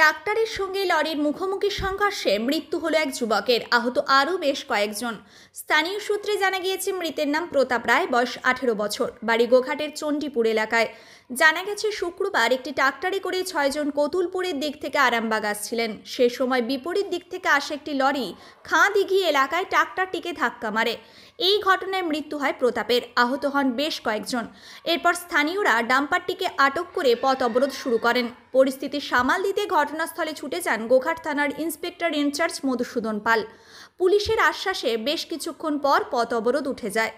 ট্রাক্টরের সঙ্গে লরির মুখোমুখি সংঘর্ষে মৃত্যু হলো এক যুবকের, আহত আরও বেশ কয়েকজন। স্থানীয় সূত্রে জানা গিয়েছে মৃতের নাম প্রতাপ রায়, বয়স 18 বছর, বাড়ি গোঘাটের চণ্ডীপুর এলাকায়। জানা গেছে শুক্রবার একটি ট্রাক্টরে করে 6 জন কতুলপুরের দিক থেকে আরামবাগ আসছিলেন। সে সময় বিপরীত দিক থেকে আসা একটি লরি খাঁ-দিঘি এলাকায় ট্রাক্টরটিকে ধাক্কা মারে। এই ঘটনায় মৃত্যু হয় প্রতাপের, আহত হন বেশ কয়েকজন। এরপর স্থানীয়রা ডাম্পারটিকে আটক করে পথ অবরোধ শুরু করেন। পরিস্থিতি সামাল দিতে ঘটনাস্থলে ছুটে যান গোঘাট থানার ইন্সপেক্টর ইনচার্জ মধুসূদন পাল। পুলিশের আশ্বাসে বেশ কিছুক্ষণ পর পথ অবরোধ উঠে যায়।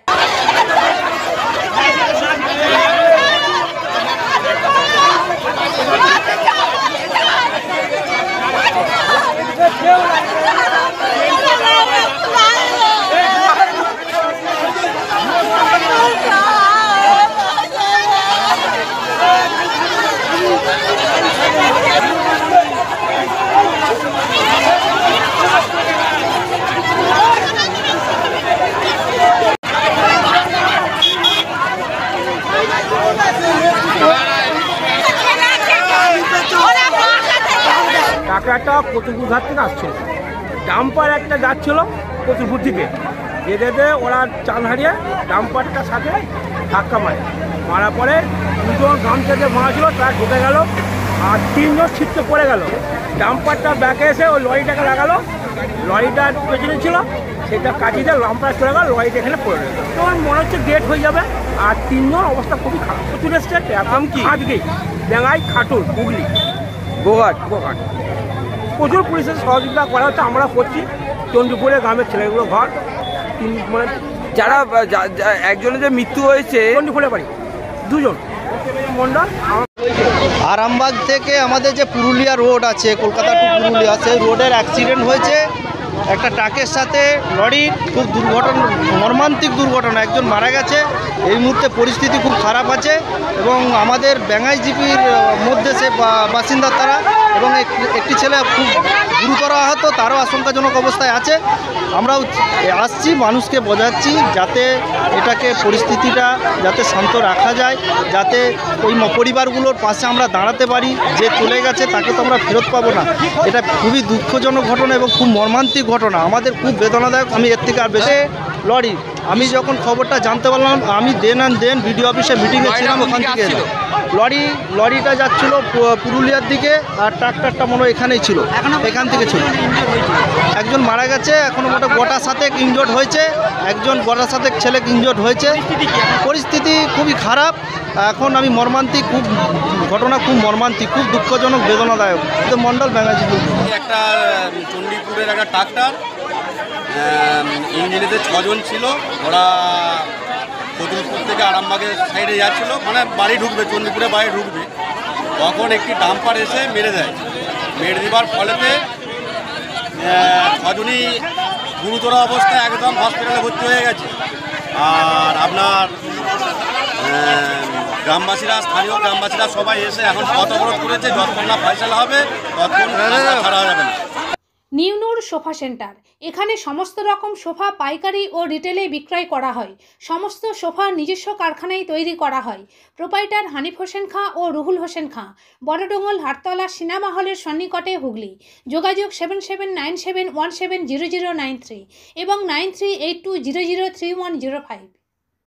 ট্রাক্টরটা কতুলপুর ঘাট থেকে আসছিল, ডাম্পার একটা যাচ্ছিল কতুলপুর থেকে, যেতে ওরা চাল হারিয়ে ডাম্পারটার সাথে ধাক্কা মারার পরে দুজন গামছা যে মারা ছিল তারা ঢুকে গেল, আর 3 জন ছিটকে পড়ে গেল। ডাম্পারটা ব্যাকে এসে ওই লরিটাকে লাগালো, লরিটা পেছনে ছিল, সেটা কাটিয়ে ডাম্পার চলে গেল, লরিটা এখানে পড়ে গেল। তখন মনে হচ্ছে ডেট হয়ে যাবে। আর 3 জন অবস্থা খুবই খারাপ। প্রচুর এসছে এখন কি আজকেই বেঙ্গাই খাটুন হুগলি গোঘাট প্রচুর পুলিশের সহযোগিতা করা হচ্ছে, আমরা করছি। চণ্ডীপুরে গ্রামের ছেলেগুলো ঘর মানে যারা একজনের যে মৃত্যু হয়েছে চণ্ডীপুরে বাড়ি, 2 জন মন্ডল। আরামবাগ থেকে আমাদের যে পুরুলিয়া রোড আছে, কলকাতা টু পুরুলিয়া, সেই রোডের অ্যাক্সিডেন্ট হয়েছে একটা ট্রাকের সাথে লরির। খুব দুর্ঘটনা, মর্মান্তিক দুর্ঘটনা, একজন মারা গেছে। এই মুহূর্তে পরিস্থিতি খুব খারাপ আছে এবং আমাদের বেঙ্গাই জিপির মধ্যে সে বাসিন্দা তারা, এবং একটি ছেলে খুব গুরুতর আহত, তারও আশঙ্কাজনক অবস্থায় আছে। আমরাও আসছি, মানুষকে বোঝাচ্ছি যাতে এটাকে পরিস্থিতিটা যাতে শান্ত রাখা যায়, যাতে ওই পরিবারগুলোর পাশে আমরা দাঁড়াতে পারি। যে চলে গেছে তাকে তো আমরা ফেরত পাবো না। এটা খুবই দুঃখজনক ঘটনা এবং খুব মর্মান্তিক ঘটনা, আমাদের খুব বেদনাদায়ক। আমি এর থেকে আর বেশি লরি, আমি যখন খবরটা জানতে পারলাম, আমি দেন বিডিও অফিসে মিটিংয়ে ছিলাম, ওখান থেকে লরিটা যাচ্ছিল পুরুলিয়ার দিকে, আর ট্রাক্টরটা মনে হয় এখানেই ছিল, এখান থেকে ছিল। একজন মারা গেছে, এখনও মোটা গোটা 7 ইনজোর্ড হয়েছে, একজন গোটা 7 ছেলে ইনজোর্ড হয়েছে। পরিস্থিতি খুবই খারাপ এখন। আমি মর্মান্তিক, খুব ঘটনা খুব মর্মান্তিক, খুব দুঃখজনক, বেদনাদায়ক। তো মন্ডল ব্যাঙ্গাজি একটা চণ্ডীপুরের একটা ট্রাক্টর, ইঞ্জিনেতে 6 জন ছিল। ওরা কতুলপুর থেকে আরামবাগের সাইডে যাচ্ছিলো, মানে বাড়ি ঢুকবে, চণ্ডীপুরে বাড়ি ঢুকবে। তখন একটি ডাম্পার এসে মেরে দেয়। মেরে দেওয়ার ফলেতে 6 জনই গুরুতর অবস্থায় একদম হসপিটালে ভর্তি হয়ে গেছে। আর আপনার স্থানীয় গ্রামবাসীরা সবাই এসে এখন পথ অবরোধ করেছে। যতক্ষণ না ফয়সালা হবে ততক্ষণ ছাড়া যাবে না। নিউ নূর সোফা সেন্টার, এখানে সমস্ত রকম সোফা পাইকারি ও রিটেলে বিক্রয় করা হয়। সমস্ত সোফা নিজস্ব কারখানায় তৈরি করা হয়। প্রোপাইটার হানিফ হোসেন খাঁ ও রুহুল হোসেন খাঁ, বড়ডোঙ্গল হাটতলা সিনেমা হলের সন্নিকটে, হুগলি। যোগাযোগ 7797170093 এবং 9382003105।